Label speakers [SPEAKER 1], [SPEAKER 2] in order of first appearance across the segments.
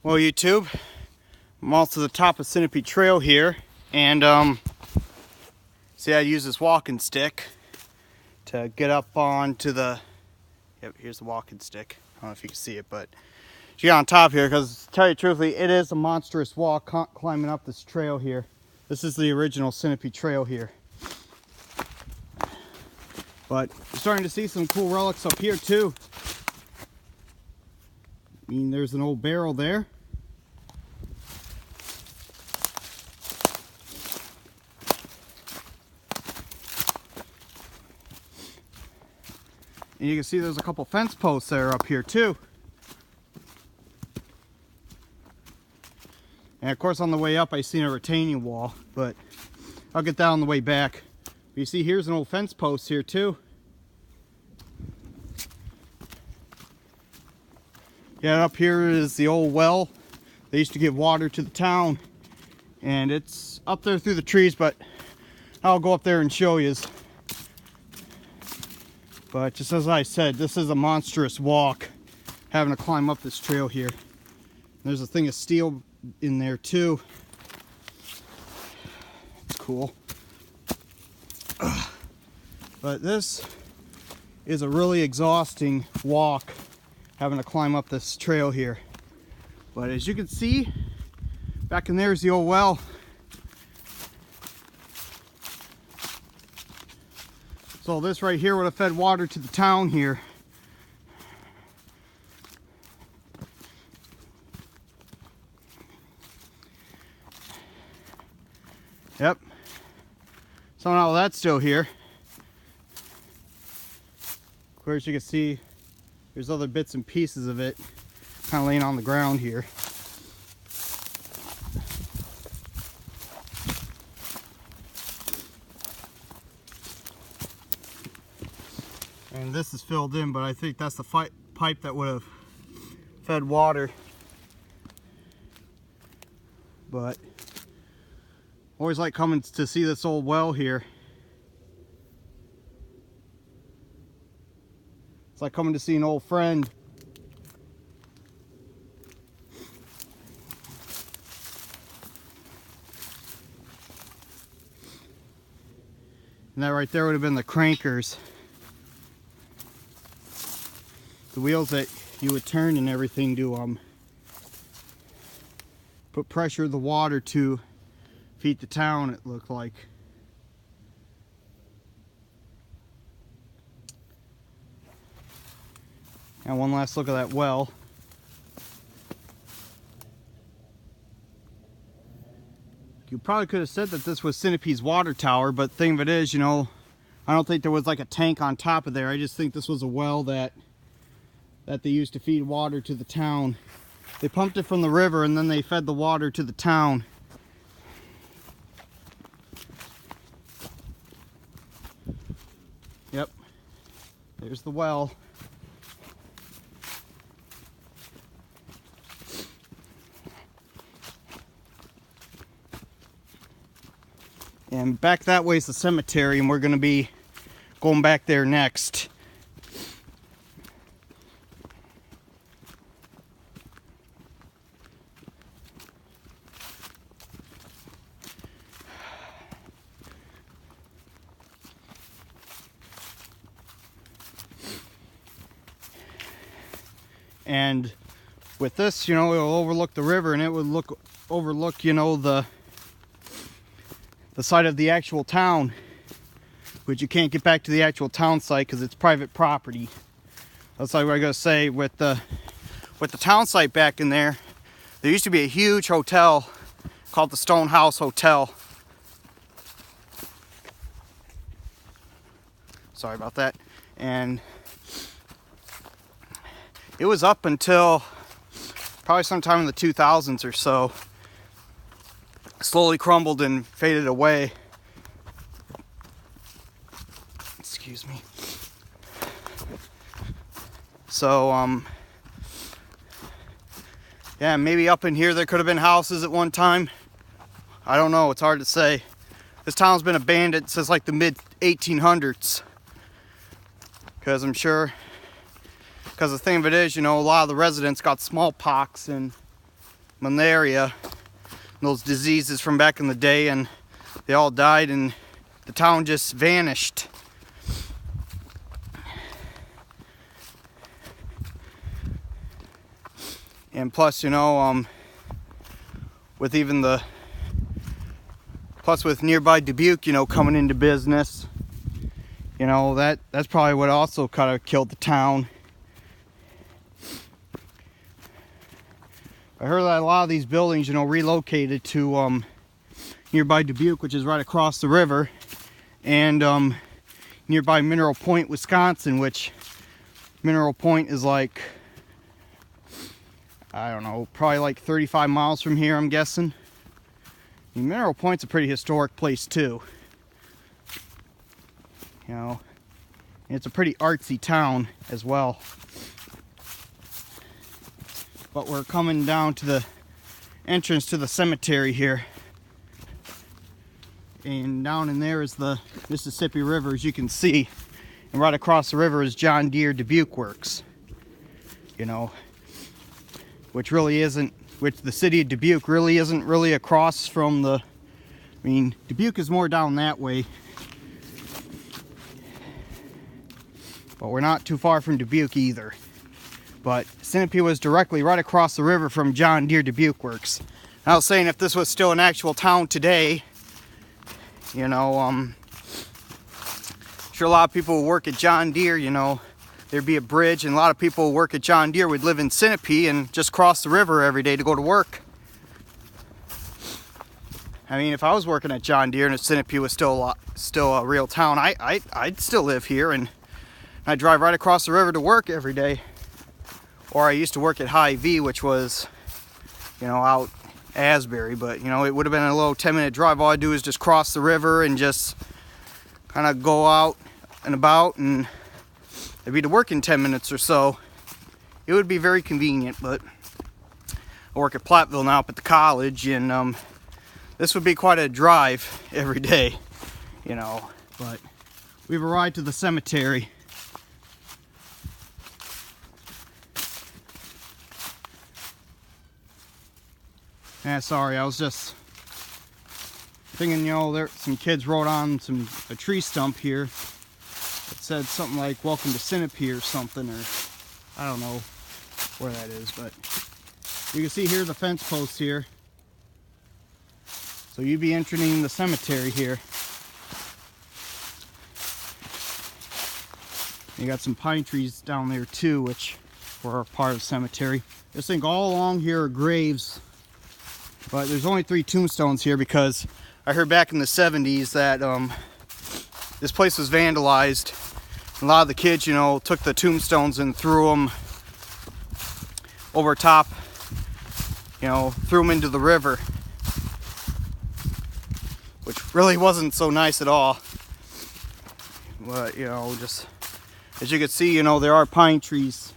[SPEAKER 1] Well, YouTube, I'm also at the top of Sinipee Trail here, and see, I use this walking stick to get up onto the. Yep, here's the walking stick. I don't know if you can see it, but you get on top here, because to tell you truthfully, it is a monstrous walk climbing up this trail here. This is the original Sinipee Trail here. But you're starting to see some cool relics up here too. I mean, there's an old barrel there. And you can see there's a couple fence posts that are up here too. And of course on the way up I seen a retaining wall, but I'll get that on the way back. But you see here's an old fence post here too. Yeah, up here is the old well. They used to give water to the town. And it's up there through the trees, but I'll go up there and show you. But just as I said, this is a monstrous walk, having to climb up this trail here. There's a thing of steel in there too. It's cool. But this is a really exhausting walk, having to climb up this trail here. But as you can see, back in there is the old well. So this right here would have fed water to the town here. Yep. Somehow that's still here. Of course you can see there's other bits and pieces of it kind of laying on the ground here. And this is filled in, but I think that's the pipe that would have fed water. But always like coming to see this old well here. It's like coming to see an old friend. And that right there would have been the crankers. The wheels that you would turn and everything to put pressure of the water to feed the town, it looked like. And one last look at that well. You probably could have said that this was Sinipee's water tower, but the thing of it is, you know, I don't think there was like a tank on top of there. I just think this was a well that they used to feed water to the town. They pumped it from the river and then they fed the water to the town. Yep, there's the well. And back that way is the cemetery, and we're going to be going back there next. And with this, you know, it'll overlook the river, and it would overlook, you know, the site of the actual town, which you can't get back to the actual town site because it's private property. That's like what I gotta say with the town site back in there. There used to be a huge hotel called the Stone House Hotel. Sorry about that. And it was up until probably sometime in the 2000s or so. Slowly crumbled and faded away. Excuse me. So, yeah, maybe up in here there could have been houses at one time. I don't know, it's hard to say. This town's been abandoned since like the mid 1800s. Because I'm sure, because the thing of it is, you know, a lot of the residents got smallpox and malaria, those diseases from back in the day, and they all died and the town just vanished. And plus, you know, with even the, plus with nearby Dubuque, you know, coming into business, you know, that's probably what also kind of killed the town. I heard that a lot of these buildings, you know, relocated to nearby Dubuque, which is right across the river, and nearby Mineral Point, Wisconsin, which Mineral Point is like, I don't know, probably like 35 miles from here, I'm guessing. I mean, Mineral Point's a pretty historic place too. You know, and it's a pretty artsy town as well. But we're coming down to the entrance to the cemetery here. And down in there is the Mississippi River, as you can see. And right across the river is John Deere Dubuque Works. You know, which really isn't, which the city of Dubuque really isn't really across from the, I mean, Dubuque is more down that way. But we're not too far from Dubuque either. But Sinipee was directly right across the river from John Deere Dubuque Works. I was saying if this was still an actual town today, you know, sure a lot of people who work at John Deere, you know, there'd be a bridge, and a lot of people who work at John Deere would live in Sinipee and just cross the river every day to go to work. I mean, if I was working at John Deere and if Sinipee was still a real town, I'd still live here and I'd drive right across the river to work every day. Or I used to work at Hy-Vee, which was, you know, out Asbury, but, you know, it would have been a little 10-minute drive. All I'd do is just cross the river and just kind of go out and about, and I'd be to work in 10 minutes or so. It would be very convenient, but I work at Platteville now up at the college, and this would be quite a drive every day, you know. But we've arrived to the cemetery. Yeah, sorry, I was just thinking, you know, there some kids wrote on a tree stump here. It said something like "Welcome to Sinipee" or something, or I don't know where that is, but you can see here the fence posts here. So you'd be entering the cemetery here. You got some pine trees down there too, which were part of the cemetery. This thing all along here are graves. But there's only 3 tombstones here because I heard back in the 70s that this place was vandalized. A lot of the kids, you know, took the tombstones and threw them over top, you know, threw them into the river, which really wasn't so nice at all. But, you know, just as you can see, you know, there are pine trees.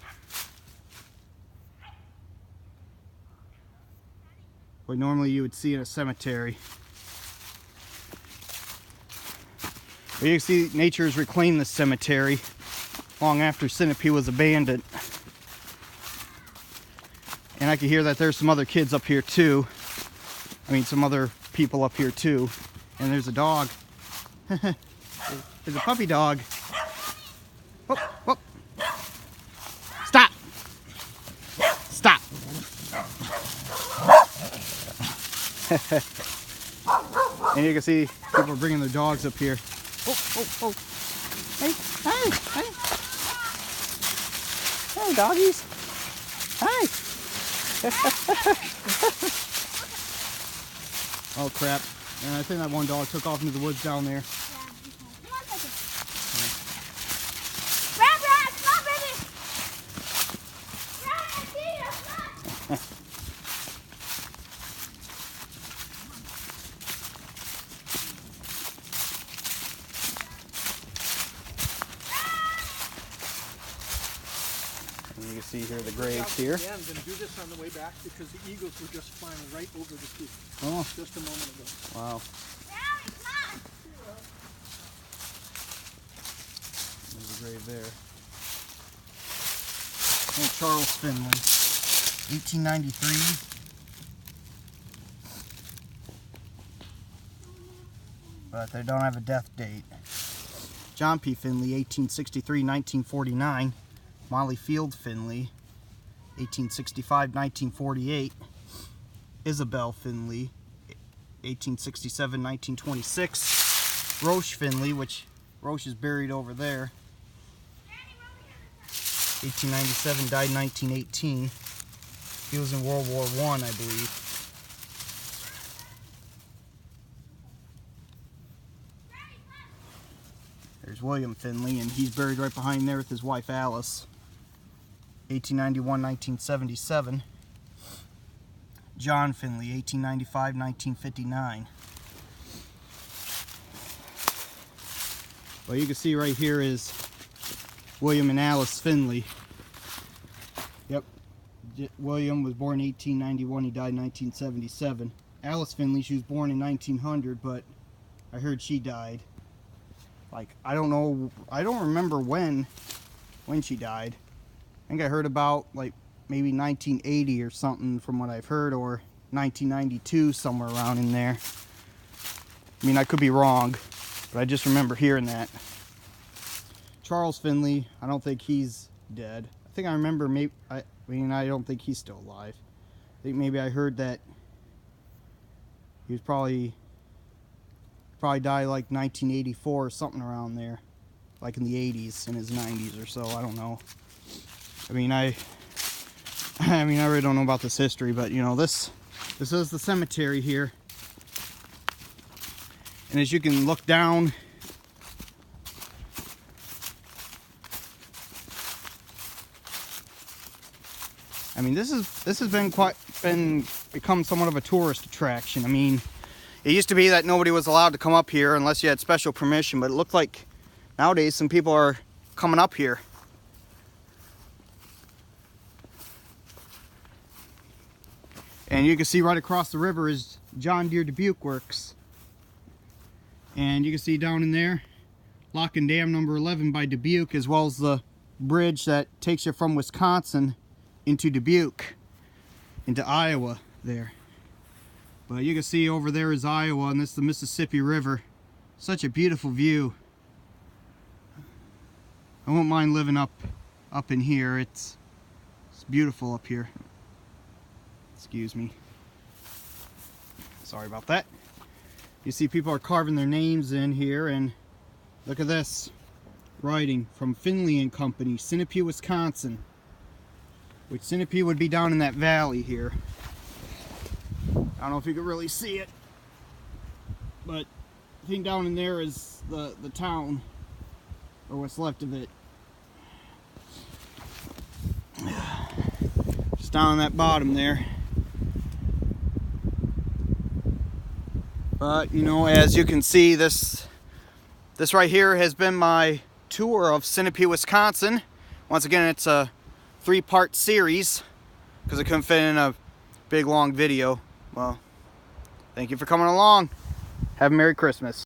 [SPEAKER 1] What normally you would see in a cemetery. But you can see nature has reclaimed this cemetery long after Sinipee was abandoned. And I can hear that there's some other kids up here too. I mean, some other people up here too. And there's a dog. There's a puppy dog. Whoop, whoop. Stop! Stop! And you can see people bringing their dogs up here. Oh, oh, oh. Hey, hey, hey. Hey, doggies. Hi. Oh, crap. And I think that one dog took off into the woods down there. And you can see here the graves here.
[SPEAKER 2] Yeah, I'm going to do this on the way back because the eagles were just flying right over the tree.
[SPEAKER 1] Oh.
[SPEAKER 2] Just a moment ago.
[SPEAKER 1] Wow. There's a grave there. Oh, Charles Finley, 1893. but they don't have a death date. John P. Finley, 1863-1949. Molly Field Finley, 1865-1948. Isabel Finley, 1867-1926. Roche Finley, which Roche is buried over there, 1897, died 1918. He was in World War I believe. There's William Finley, and he's buried right behind there with his wife Alice, 1891-1977. John Finley, 1895-1959. Well, you can see right here is William and Alice Finley. Yep, William was born in 1891, he died in 1977. Alice Finley, she was born in 1900, but I heard she died. Like, I don't know, I don't remember when she died. I think I heard about, like, maybe 1980 or something from what I've heard, or 1992, somewhere around in there. I mean, I could be wrong, but I just remember hearing that. Charles Finley, I don't think he's dead. I think I remember, maybe, I mean, I don't think he's still alive. I think maybe I heard that he was probably died like 1984 or something around there, like in the 80s, in his 90s or so. I don't know. I mean, I really don't know about this history, but you know, this is the cemetery here, and as you can look down, I mean, this has become somewhat of a tourist attraction. I mean, it used to be that nobody was allowed to come up here unless you had special permission, but it looked like nowadays some people are coming up here. And you can see right across the river is John Deere Dubuque Works. And you can see down in there, Lock and Dam number 11 by Dubuque, as well as the bridge that takes you from Wisconsin into Dubuque, into Iowa there. But you can see over there is Iowa, and this is the Mississippi River. Such a beautiful view. I won't mind living up in here. It's beautiful up here. Excuse me. Sorry about that. You see people are carving their names in here, and look at this writing from Finley and Company, Sinipee, Wisconsin. Which Sinipee would be down in that valley here. I don't know if you can really see it, but I think down in there is the town, or what's left of it. Just down on that bottom there. But you know, as you can see, this right here has been my tour of Sinipee, Wisconsin. Once again, it's a 3-part series because I couldn't fit in a big long video. Well, thank you for coming along. Have a Merry Christmas.